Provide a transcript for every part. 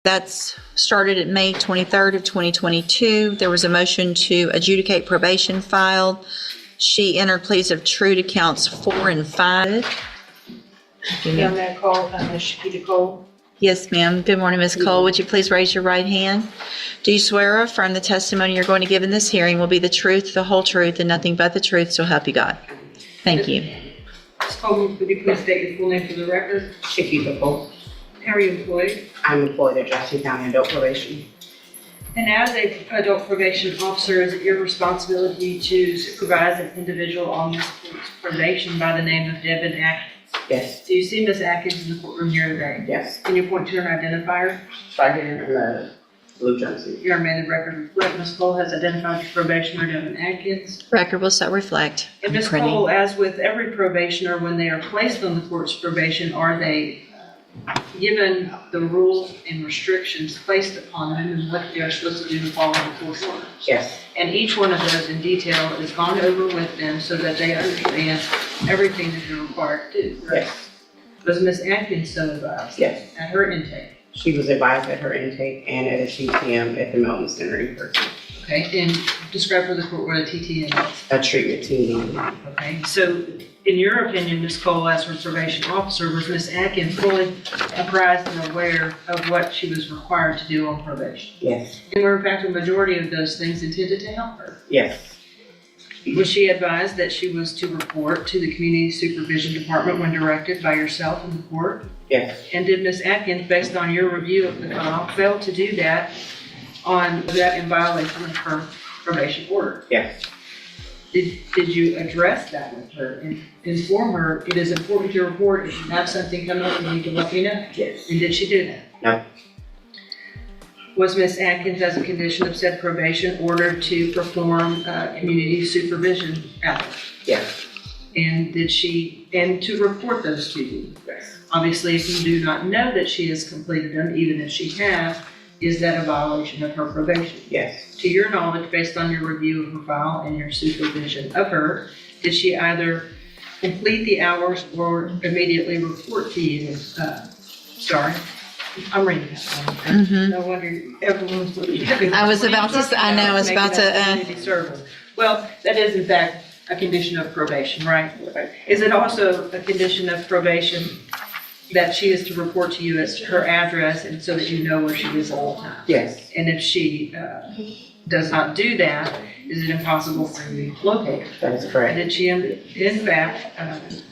That's started at May 23rd of 2022. There was a motion to adjudicate probation filed. She entered pleas of true to counts 4 and 5. On that call, Ms. Shakita Cole. Yes, ma'am. Good morning, Ms. Cole. Would you please raise your right hand? Do you swear or affirm the testimony you're going to give in this hearing will be the truth, the whole truth, and nothing but the truth, so help you God? Thank you. Ms. Cole, would you please state your full name for the record? Shakita Cole. How are you employed? I'm employed at Jackson County Adult Probation. And as an adult probation officer, is it your responsibility to supervise an individual on this probation by the name of Devin Atkins? Yes. Do you see Ms. Atkins in the courtroom here today? Yes. Can you point to her identifier? Right here in the blue jumpsuit. Your amended record reflect Ms. Cole has identified your probationer Devin Atkins. Record will so reflect. And Ms. Printing. Cole, as with every probationer, when they are placed on the court's probation, are they given the rules and restrictions placed upon them and what they're supposed to do to follow the course order? Yes. And each one of those in detail is gone over with them so that they understand everything that they're required to do. Right? Yes. Was Ms. Atkins so advised? Yes. At her intake? She was advised at her intake and at a TTM at the Melton Center in person. Okay, and describe for the court what a TTM is. A treatment team meeting. Okay, so in your opinion, Ms. Cole, as her probation officer, was Ms. Atkins fully apprised and aware of what she was required to do on probation? Yes. And were in fact a majority of those things intended to help her? Yes. Was she advised that she was to report to the Community Supervision Department when directed by yourself and the court? Yes. And did Ms. Atkins, based on your review of the file, fail to do that in violation of her probation order? Yes. Did you address that with her and inform her it is important to report if you have something come up you need to let me know? Yes. And did she do that? No. Was Ms. Atkins, as a condition of said probation, ordered to perform community supervision hours? Yes. And to report those to you? Yes. Obviously, if you do not know that she has completed them, even if she has, is that a violation of her probation? Yes. To your knowledge, based on your review of her file and your supervision of her, did she either complete the hours or immediately report to you? Sorry, I'm reading that. Mm-hmm. No wonder everyone's looking at me. I was about to say, I know, I was about to, Community service. Well, that is in fact a condition of probation, right? Is it also a condition of probation that she is to report to you as her address and so that you know where she is at all times? Yes. And if she does not do that, is it impossible for you to locate her? That is correct. Did she in fact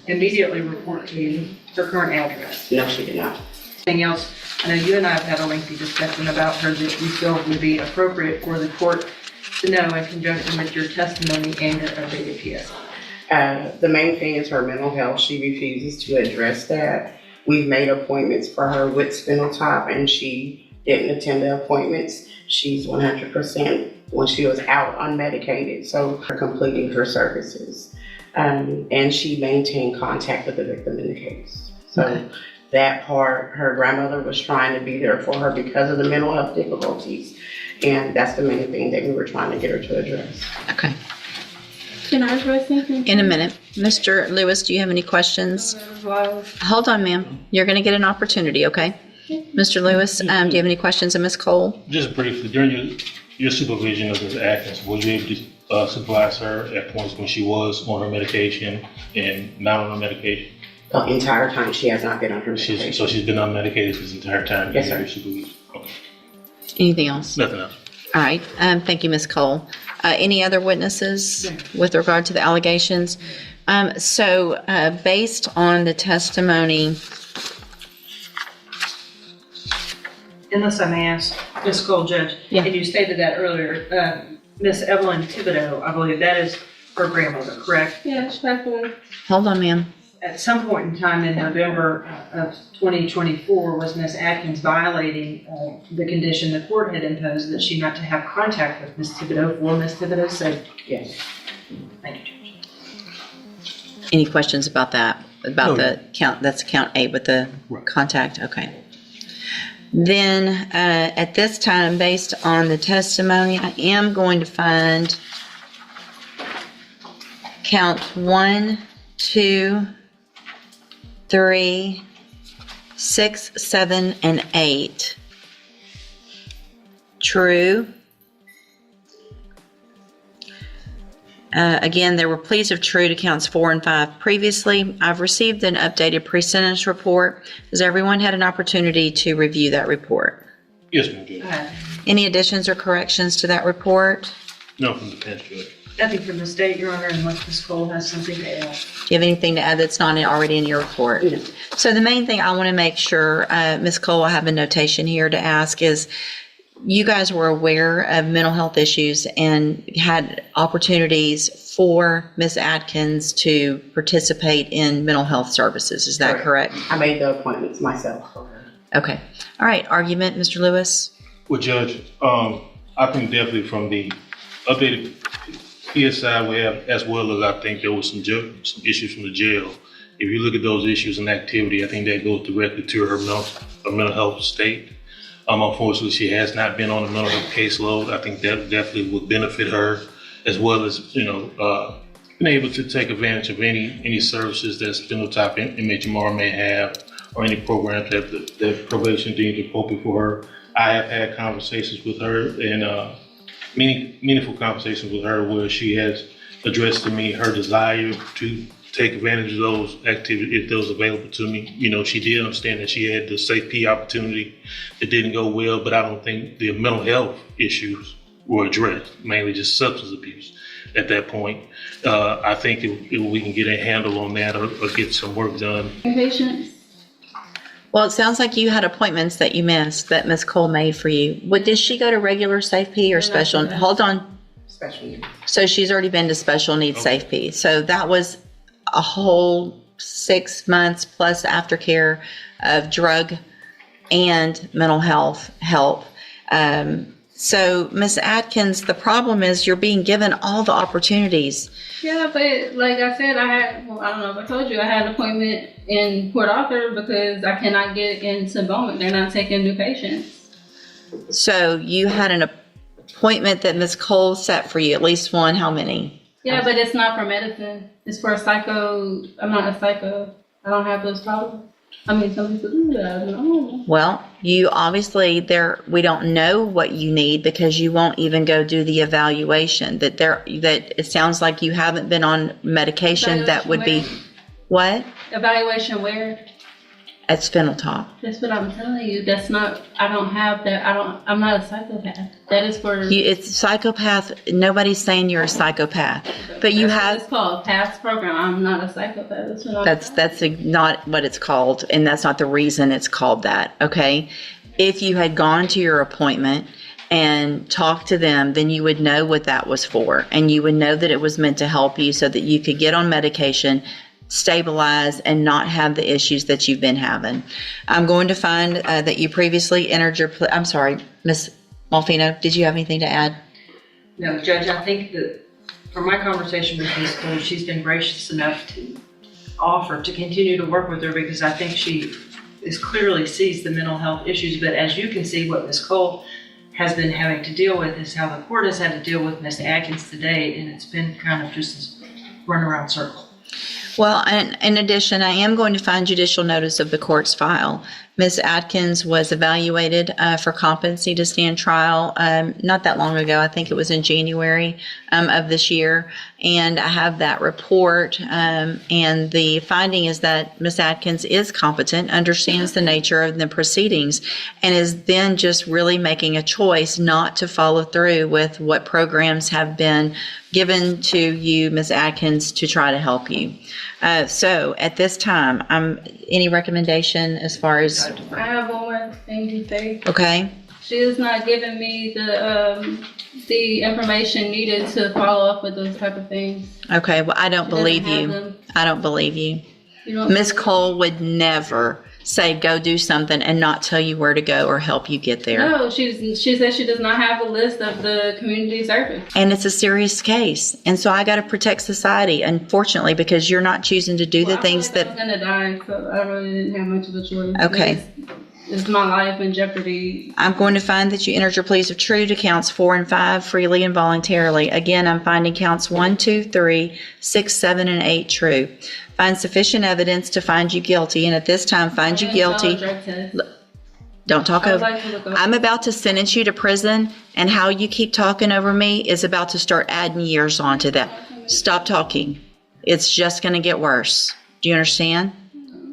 immediately report to you her current address? No, she did not. Anything else? I know you and I have had a lengthy discussion about her that you feel would be appropriate for the court to know in conjunction with your testimony and your updated PSI. The main thing is her mental health. She refuses to address that. We've made appointments for her with Spinal Tap and she didn't attend the appointments. She's 100% when she was out unmedicated, so for completing her services. And she maintained contact with the victim in the case. So okay. That part, her grandmother was trying to be there for her because of the mental health difficulties. And that's the main thing that we were trying to get her to address. Okay. Can I address anything? In a minute. Mr. Lewis, do you have any questions? Hold on, ma'am. You're going to get an opportunity, okay? Mr. Lewis, do you have any questions of Ms. Cole? Just briefly, during your supervision of Ms. Atkins, were you able to supervise her at points when she was on her medication and not on her medication? The entire time she has not been on her medication. So she's been unmedicated this entire time? Yes, sir. Okay. Anything else? Nothing else. All right. Thank you, Ms. Cole. Any other witnesses with regard to the allegations? So based on the testimony, Unless I may ask, Ms. Cole, Judge, Yeah. and you stated that earlier, Ms. Evelyn Thibodeau, I believe that is her grandmother, correct? Yes, definitely. hold on, ma'am. At some point in time in November of 2024, was Ms. Atkins violating the condition the court had imposed that she not to have contact with Ms. Thibodeau for Ms. Thibodeau's safety? Yes. Thank you, Judge. Any questions about that? About No. the count, that's count 8 with the Right. contact? Okay. Then at this time, based on the testimony, I am going to find count 1, 2, 3, 6, 7, and 8 true. Again, there were pleas of true to counts 4 and 5 previously. I've received an updated pre-sentence report. Has everyone had an opportunity to review that report? Yes, ma'am, Judge. Any additions or corrections to that report? No, from the defense, Judge. Nothing from the state, Your Honor, unless Ms. Cole has something to add. Do you have anything to add that's not already in your report? No. So the main thing I want to make sure, Ms. Cole, I have a notation here to ask is, you guys were aware of mental health issues and had opportunities for Ms. Atkins to participate in mental health services. Is that correct? I made the appointments myself for her. Okay. All right. Argument, Mr. Lewis? Well, Judge, I think definitely from the updated PSI we have, as well as I think there was some issues from the jail. If you look at those issues and activity, I think that goes directly to her mental health state. Unfortunately, she has not been on a mental health caseload. I think that definitely would benefit her, as well as, being able to take advantage of any services that spinal tap MHMR may have, or any programs that probation deems appropriate for her. I have had conversations with her, and meaningful conversations with her, where she has addressed to me her desire to take advantage of those activities if those available to me. She did understand that she had the Safe P opportunity that didn't go well, but I don't think the mental health issues were addressed, mainly just substance abuse at that point. I think if we can get a handle on that or get some work done. Patients. Well, it sounds like you had appointments that you missed that Ms. Cole made for you. Did she go to regular Safe P or special? No. Hold on. Special needs. So she's already been to special needs Okay. Safe P. So that was a whole 6 months plus aftercare of drug and mental health help. So Ms. Atkins, the problem is you're being given all the opportunities. Yeah, but like I said, I don't know if I told you, I had an appointment in Port Arthur because I cannot get into Bowman. They're not taking new patients. So you had an appointment that Ms. Cole set for you, at least one. How many? Yeah, but it's not for medicine. It's for psycho. I'm not a psycho. I don't have those problems. I mean, some people do that. I don't know. Well, you obviously we don't know what you need because you won't even go do the evaluation. That it sounds like you haven't been on medication that would be what? Evaluation where? At Spinal Top. That's what I'm telling you. That's not, I don't have that. I'm not a psychopath. That is for. It's psychopath. Nobody's saying you're a psychopath, but you That's have. what it's called past program. I'm not a psychopath. That's what I'm That's not what it's called, and that's not the reason it's called that. Okay, if you had gone to your appointment and talked to them, then you would know what that was for, and you would know that it was meant to help you so that you could get on medication, stabilize, and not have the issues that you've been having. I'm going to find that you previously entered your. I'm sorry, Ms. Malfino. Did you have anything to add? No, Judge, I think that from my conversation with Ms. Cole, she's been gracious enough to offer to continue to work with her because I think she clearly sees the mental health issues. But as you can see, what Ms. Cole has been having to deal with is how the court has had to deal with Ms. Atkins today, and it's been kind of just this runaround circle. Well, and in addition, I am going to find judicial notice of the court's file. Ms. Atkins was evaluated for competency to stand trial not that long ago. I think it was in January of this year. And I have that report. And the finding is that Ms. Atkins is competent, understands the nature of the proceedings, and is then just really making a choice not to follow through with what programs have been given to you, Ms. Atkins, to try to help you. So at this time, any recommendation as far as, I have one more thing to say. okay? She is not giving me the information needed to follow up with those type of things. Okay, well, I don't She doesn't believe have you. them. I don't believe you. You don't Ms. believe- Cole would never say, go do something and not tell you where to go or help you get there. No, she says she does not have a list of the community service. And it's a serious case. And so I got to protect society, unfortunately, because you're not choosing to do the things I that, was gonna die, so I really didn't have much of a choice. Okay. It's my life in jeopardy. I'm going to find that you entered your pleas of true to counts 4 and 5 freely and voluntarily. Again, I'm finding counts 1, 2, 3, 6, 7, and 8 true. Find sufficient evidence to find you guilty, and at this time, find you guilty. Drug test. Don't talk I would over. like to look over. I'm about to sentence you to prison, and how you keep talking over me is about to start adding years onto that. Stop talking. It's just going to get worse. Do you understand?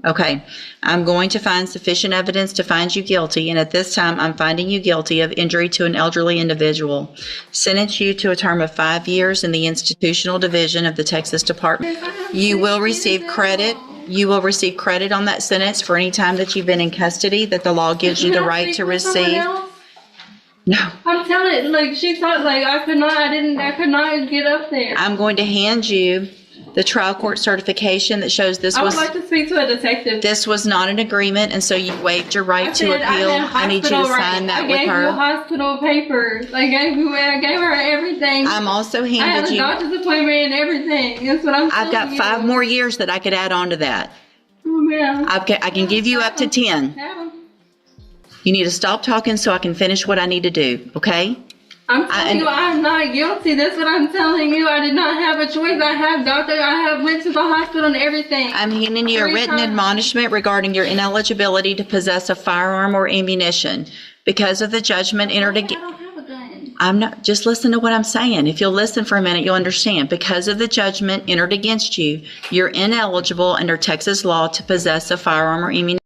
Okay. I'm going to find sufficient evidence to find you guilty, and at this time, I'm finding you guilty of injury to an elderly individual. Sentence you to a term of 5 years in the institutional division of the Texas Department. You will receive credit. You will receive credit on that sentence for any time that you've been in custody that the law gives you the right to receive. No. I'm telling, like, she thought, like, I could not get up there. I'm going to hand you the trial court certification that shows this I would was like to speak to a detective. this was not an agreement, and so you waived your right to said appeal. had I need you to hospital sign rights. that I with gave you her. hospital papers. I gave her everything. I'm also I had handed a you. doctor's appointment and everything. That's what I'm I've got telling you. 5 more years that I could add on to that. Oh, man. I can give you up to 10. Have 'em. You need to stop talking so I can finish what I need to do, okay? I'm telling you, I'm not guilty. That's what I'm telling you. I did not have a choice. I went to the hospital and everything. I'm handing you a Every written time. admonishment regarding your ineligibility to possess a firearm or ammunition. Because of the judgment entered I against. don't have a gun. I'm not, just listen to what I'm saying. If you'll listen for a minute, you'll understand. Because of the judgment entered against you, you're ineligible under Texas law to possess a firearm or ammunition.